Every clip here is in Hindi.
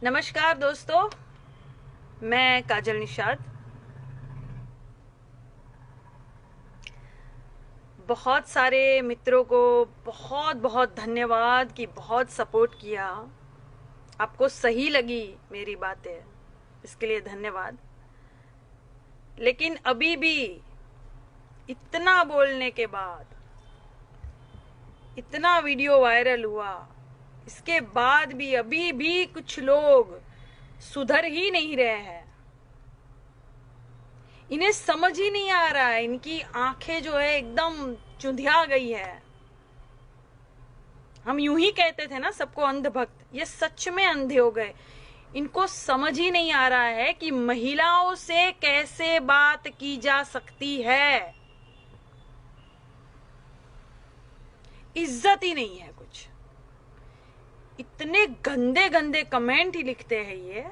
नमस्कार दोस्तों, मैं काजल निषाद। बहुत सारे मित्रों को बहुत बहुत धन्यवाद कि बहुत सपोर्ट किया। आपको सही लगी मेरी बातें, इसके लिए धन्यवाद। लेकिन अभी भी इतना बोलने के बाद, इतना वीडियो वायरल हुआ, इसके बाद भी अभी भी कुछ लोग सुधर ही नहीं रहे हैं। इन्हें समझ ही नहीं आ रहा है, इनकी आंखें जो है एकदम चुंधिया गई है। हम यूं ही कहते थे ना सबको अंधभक्त, ये सच में अंधे हो गए। इनको समझ ही नहीं आ रहा है कि महिलाओं से कैसे बात की जा सकती है। इज्जत ही नहीं है कुछ। इतने गंदे गंदे कमेंट ही लिखते हैं ये।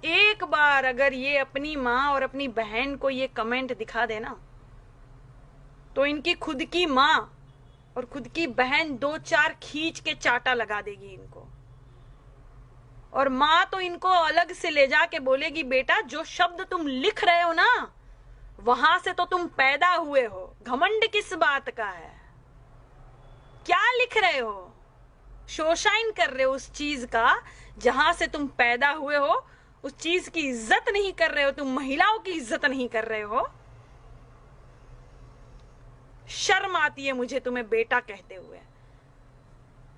एक बार अगर ये अपनी माँ और अपनी बहन को ये कमेंट दिखा देना, तो इनकी खुद की माँ और खुद की बहन दो चार खींच के चाटा लगा देगी इनको। और माँ तो इनको अलग से ले जाके बोलेगी, बेटा जो शब्द तुम लिख रहे हो ना, वहां से तो तुम पैदा हुए हो। घमंड किस बात का है? क्या लिख रहे हो? शोषाइन कर रहे हो उस चीज का जहां से तुम पैदा हुए हो। उस चीज की इज्जत नहीं कर रहे हो, तुम महिलाओं की इज्जत नहीं कर रहे हो। शर्म आती है मुझे तुम्हें बेटा कहते हुए।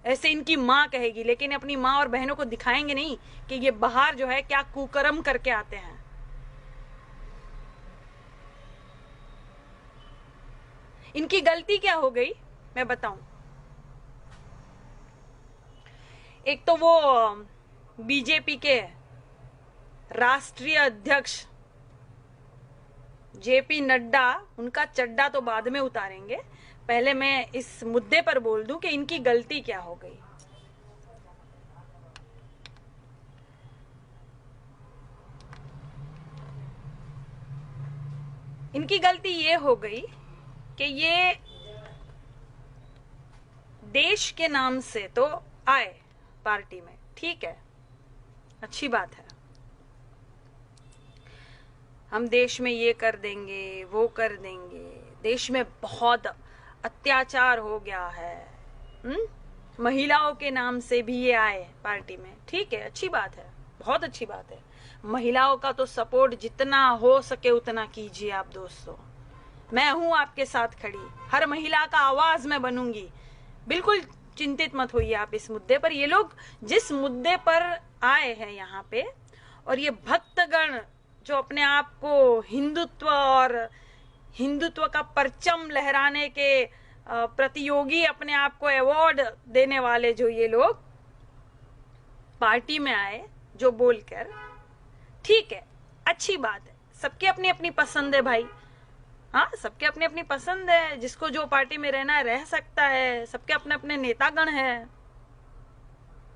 ऐसे इनकी माँ कहेगी, लेकिन अपनी माँ और बहनों को दिखाएंगे नहीं कि ये बाहर जो है क्या कुकर्म करके आते हैं। इनकी गलती क्या हो गई मैं बताऊं। एक तो वो बीजेपी के राष्ट्रीय अध्यक्ष जेपी नड्डा, उनका चड्डा तो बाद में उतारेंगे। पहले मैं इस मुद्दे पर बोल दूं कि इनकी गलती क्या हो गई। इनकी गलती ये हो गई कि ये देश के नाम से तो आए पार्टी में, ठीक है, अच्छी बात है। हम देश में ये कर देंगे, वो कर देंगे, देश में बहुत अत्याचार हो गया है। महिलाओं के नाम से भी ये आए पार्टी में, ठीक है, अच्छी बात है, बहुत अच्छी बात है। महिलाओं का तो सपोर्ट जितना हो सके उतना कीजिए आप दोस्तों। मैं हूं आपके साथ खड़ी, हर महिला का आवाज मैं बनूंगी। बिल्कुल चिंतित मत होइए आप इस मुद्दे पर। ये लोग जिस मुद्दे पर आए हैं यहाँ पे, और ये भक्तगण जो अपने आप को हिंदुत्व और हिंदुत्व का परचम लहराने के प्रतियोगी अपने आप को अवार्ड देने वाले जो ये लोग पार्टी में आए जो बोलकर, ठीक है, अच्छी बात है। सबके अपनी अपनी पसंद है भाई। हाँ, सबके अपनी अपनी पसंद है, जिसको जो पार्टी में रहना है रह सकता है, सबके अपने अपने नेतागण है,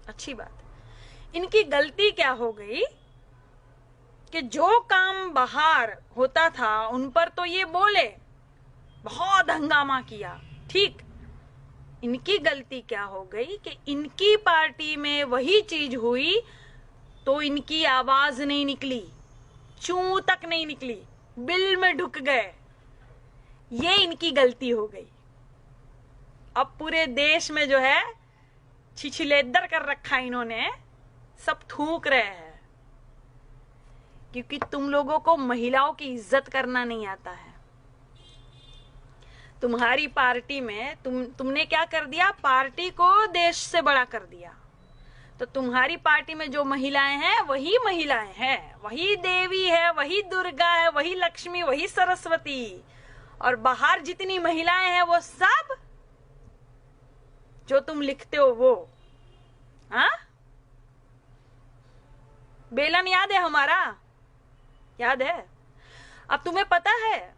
अच्छी बात। इनकी गलती क्या हो गई कि जो काम बाहर होता था उन पर तो ये बोले, बहुत हंगामा किया, ठीक। इनकी गलती क्या हो गई कि इनकी पार्टी में वही चीज हुई तो इनकी आवाज नहीं निकली, चू तक नहीं निकली, बिल में ढुक गए। ये इनकी गलती हो गई। अब पूरे देश में जो है छिछलेदर कर रखा इन्होंने, सब थूक रहे हैं क्योंकि तुम लोगों को महिलाओं की इज्जत करना नहीं आता है। तुम्हारी पार्टी में तुमने क्या कर दिया, पार्टी को देश से बड़ा कर दिया। तो तुम्हारी पार्टी में जो महिलाएं हैं वही महिलाएं हैं, वही देवी है, वही दुर्गा है, वही लक्ष्मी, वही सरस्वती। और बाहर जितनी महिलाएं हैं वो सब जो तुम लिखते हो वो, हाँ, बेलन याद है हमारा, याद है। अब तुम्हें पता है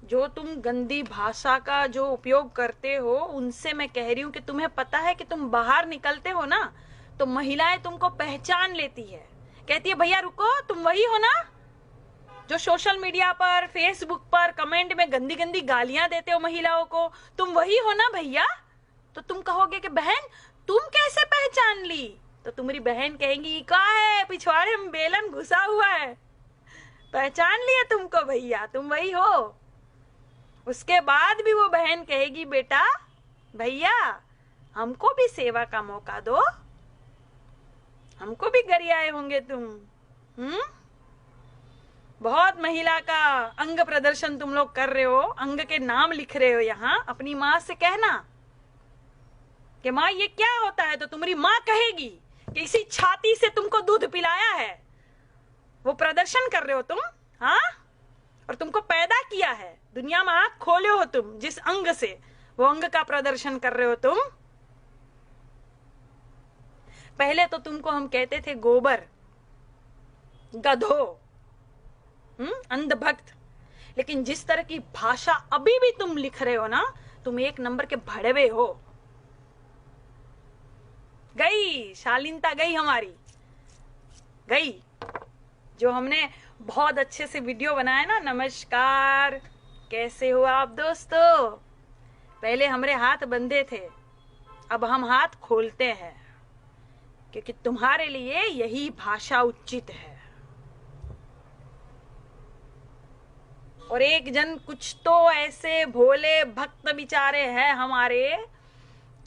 जो तुम गंदी भाषा का जो उपयोग करते हो, उनसे मैं कह रही हूं कि तुम्हें पता है कि तुम बाहर निकलते हो ना तो महिलाएं तुमको पहचान लेती है, कहती है भैया रुको, तुम वही हो ना जो सोशल मीडिया पर, फेसबुक पर कमेंट में गंदी गंदी गालियां देते हो महिलाओं को, तुम वही हो ना भैया। तो तुम कहोगे कि बहन तुम कैसे पहचान ली, तो तुम्हारी बहन कहेंगी का है पिछवाड़े में बेलन घुसा हुआ है, पहचान लिया तुमको भैया, तुम वही हो। उसके बाद भी वो बहन कहेगी बेटा भैया हमको भी सेवा का मौका दो, हमको भी गरियाए होंगे तुम। बहुत महिला का अंग प्रदर्शन तुम लोग कर रहे हो, अंग के नाम लिख रहे हो यहाँ। अपनी माँ से कहना कि माँ ये क्या होता है, तो तुम्हारी माँ कहेगी कि इसी छाती से तुमको दूध पिलाया है। वो प्रदर्शन कर रहे हो तुम, हाँ, और तुमको पैदा किया है, दुनिया में आंख खोले हो तुम जिस अंग से, वो अंग का प्रदर्शन कर रहे हो तुम। पहले तो तुमको हम कहते थे गोबर, गधो, अंधभक्त, लेकिन जिस तरह की भाषा अभी भी तुम लिख रहे हो ना, तुम एक नंबर के भड़वे हो। गई शालीनता, गई हमारी, गई। जो हमने बहुत अच्छे से वीडियो बनाया ना, नमस्कार कैसे हो आप दोस्तों, पहले हमारे हाथ बंधे थे, अब हम हाथ खोलते हैं, क्योंकि तुम्हारे लिए यही भाषा उचित है। और एक जन कुछ तो ऐसे भोले भक्त बिचारे हैं हमारे,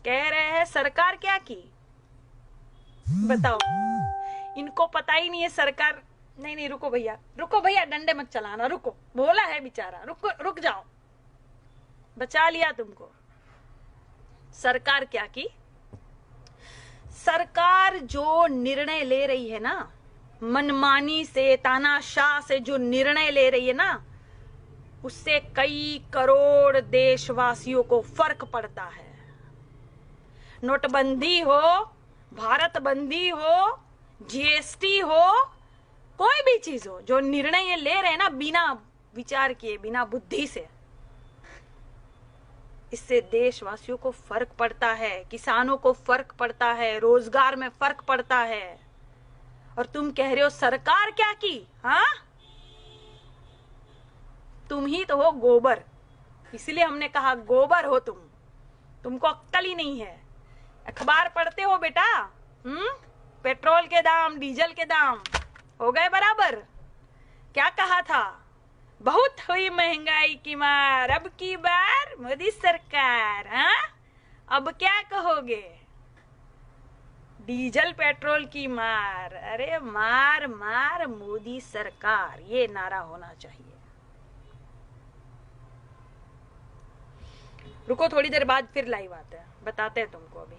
कह रहे हैं सरकार क्या की। बताओ, इनको पता ही नहीं है सरकार। नहीं रुको भैया डंडे मत चलाना, रुको, भोला है बेचारा, रुक जाओ, बचा लिया तुमको। सरकार क्या की, सरकार जो निर्णय ले रही है ना, मनमानी से, तानाशाह से जो निर्णय ले रही है ना, उससे कई करोड़ देशवासियों को फर्क पड़ता है। नोटबंदी हो, भारत बंदी हो, जीएसटी हो, कोई भी चीज हो, जो निर्णय ये ले रहे हैं ना बिना विचार किए, बिना बुद्धि से, इससे देशवासियों को फर्क पड़ता है, किसानों को फर्क पड़ता है, रोजगार में फर्क पड़ता है। और तुम कह रहे हो सरकार क्या की, हाँ? तुम ही तो हो गोबर, इसलिए हमने कहा गोबर हो तुम, तुमको अक्ल ही नहीं है। अखबार पढ़ते हो बेटा? पेट्रोल के दाम, डीजल के दाम हो गए बराबर। क्या कहा था? बहुत हुई महंगाई की मार, अब की बार मोदी सरकार, हाँ? अब क्या कहोगे? डीजल पेट्रोल की मार, अरे मार मार मोदी सरकार, ये नारा होना चाहिए। रुको थोड़ी देर बाद फिर लाइव आते हैं, बताते हैं तुमको अभी।